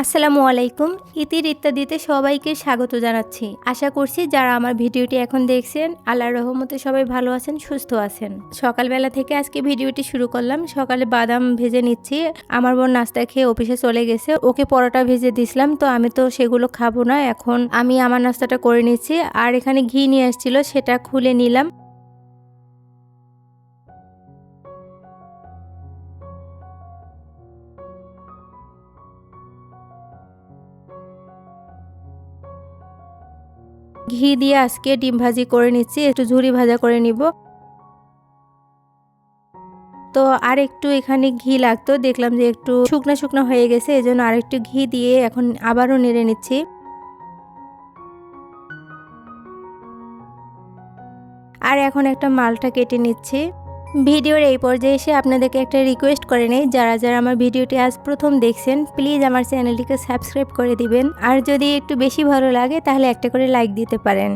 আসসালামু আলাইকুম। ইতির ইত্যাদিতে সবাইকে স্বাগত জানাচ্ছি। আশা করছি যারা আমার ভিডিওটি এখন দেখছেন আল্লাহর রহমতে সবাই ভালো আছেন, সুস্থ আছেন। সকালবেলা থেকে আজকে ভিডিওটি শুরু করলাম। সকালে বাদাম ভেজে নিচ্ছি। আমার বোন নাস্তা খেয়ে অফিসে চলে গেছে, ওকে পরোটা ভেজে দিছিলাম, তো আমি তো সেগুলো খাবো না। এখন আমি আমার নাস্তাটা করে নিচ্ছি। আর এখানে ঘি নিয়ে আসছিল, সেটা খুলে নিলাম। ঘি দিয়ে আজকে ডিম ভাজি করে নিচ্ছি, একটু ঝুরি ভাজা করে নিব। তো আর একটু এখানে ঘি লাগতো, দেখলাম যে একটু শুকনো শুকনো হয়ে গেছে, এজন্য আর একটু ঘি দিয়ে এখন আবারও নেড়ে নিচ্ছি। আর এখন একটা মালটা কেটে নিচ্ছি। ভিডিওর এই পর্যায়ে এসে আপনাদেরকে একটা রিকোয়েস্ট করে নেই, যারা যারা আমার ভিডিওটি আজ প্রথম দেখছেন প্লিজ আমার চ্যানেলটিকে সাবস্ক্রাইব করে দিবেন। আর যদি একটু বেশি ভালো লাগে তাহলে একটা করে লাইক দিতে পারেন।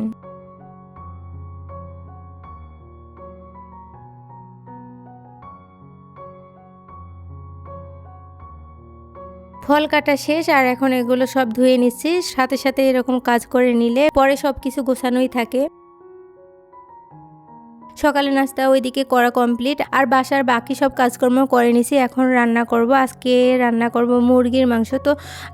ফল কাটা শেষ, আর এখন এগুলো সব ধুয়ে নিচ্ছি। সাথে সাথে এরকম কাজ করে নিলে পরে সব কিছু গোছানোই থাকে। সকালে নাস্তা ওইদিকে করা কমপ্লিট, আর বাসার বাকি সব কাজকর্ম করে নিছি। এখন রান্না করব, আজকে রান্না করব মুরগির মাংস। তো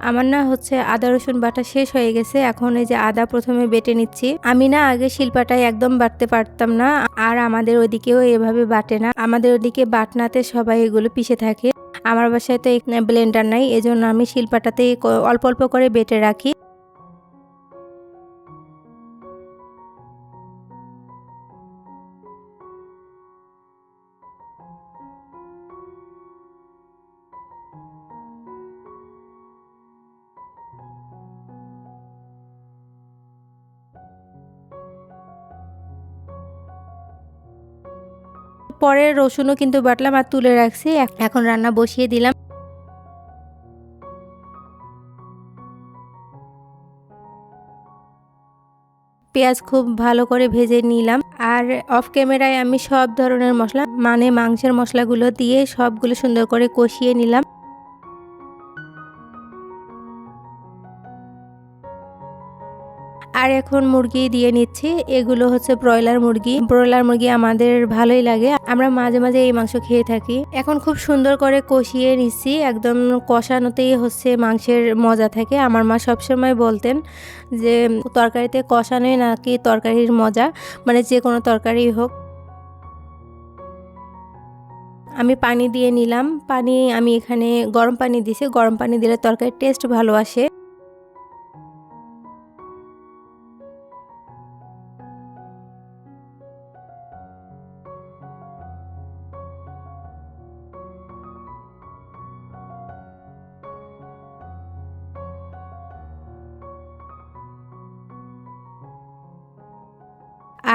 আমার না হচ্ছে আদা রসুন বাটা শেষ হয়ে গেছে। এখন এই যে আদা প্রথমে বেটে নিচ্ছি। আমি না আগে শিলপাটায় একদম বাটতে পারতাম না, আর আমাদের ওইদিকেও এভাবে বাটে না। আমাদের ওইদিকে বাটনাতে সবাই এগুলো পিষে থাকে। আমার বাসায় তো ব্লেন্ডার নাই, এজন্য আমি শিলপাটাতেই অল্প অল্প করে বেটে রাখি। পরে রসুনও কিন্তু বাটলাম আর তুলে রাখছি। এখন রান্না বসিয়ে দিলাম। পেঁয়াজ খুব ভালো করে ভেজে নিলাম। আর অফ ক্যামেরায় আমি সব ধরনের মশলা, মানে মাংসের মশলাগুলো দিয়ে সবগুলো সুন্দর করে কষিয়ে নিলাম। আর এখন মুরগি দিয়ে নিচ্ছি। এগুলো হচ্ছে ব্রয়লার মুরগি। ব্রয়লার মুরগি আমাদের ভালোই লাগে, আমরা মাঝে মাঝে এই মাংস খেয়ে থাকি। এখন খুব সুন্দর করে কষিয়ে নিচ্ছি। একদম কষানোতেই হচ্ছে মাংসের মজা থাকে। আমার মা সবসময় বলতেন যে তরকারিতে কষানোই নাকি তরকারির মজা, মানে যে কোনো তরকারি হোক। আমি পানি দিয়ে নিলাম। পানি আমি এখানে গরম পানি দিছি, গরম পানি দিলে তরকারির টেস্ট ভালো আসে।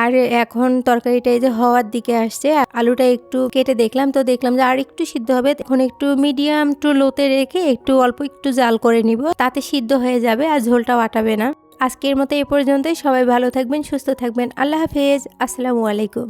আর এখন তরকারিটা এই যে হওয়ার দিকে আসছে। আলুটা একটু কেটে দেখলাম, তো দেখলাম যে আর একটু সিদ্ধ হবে। এখন একটু মিডিয়াম টু লোতে রেখে একটু অল্প একটু জাল করে নিব, তাতে সিদ্ধ হয়ে যাবে আর ঝোলটাও আটাবে না। আজকের মতো এই পর্যন্তই। সবাই ভালো থাকবেন, সুস্থ থাকবেন। আল্লাহ হাফেজ। আসসালামু আলাইকুম।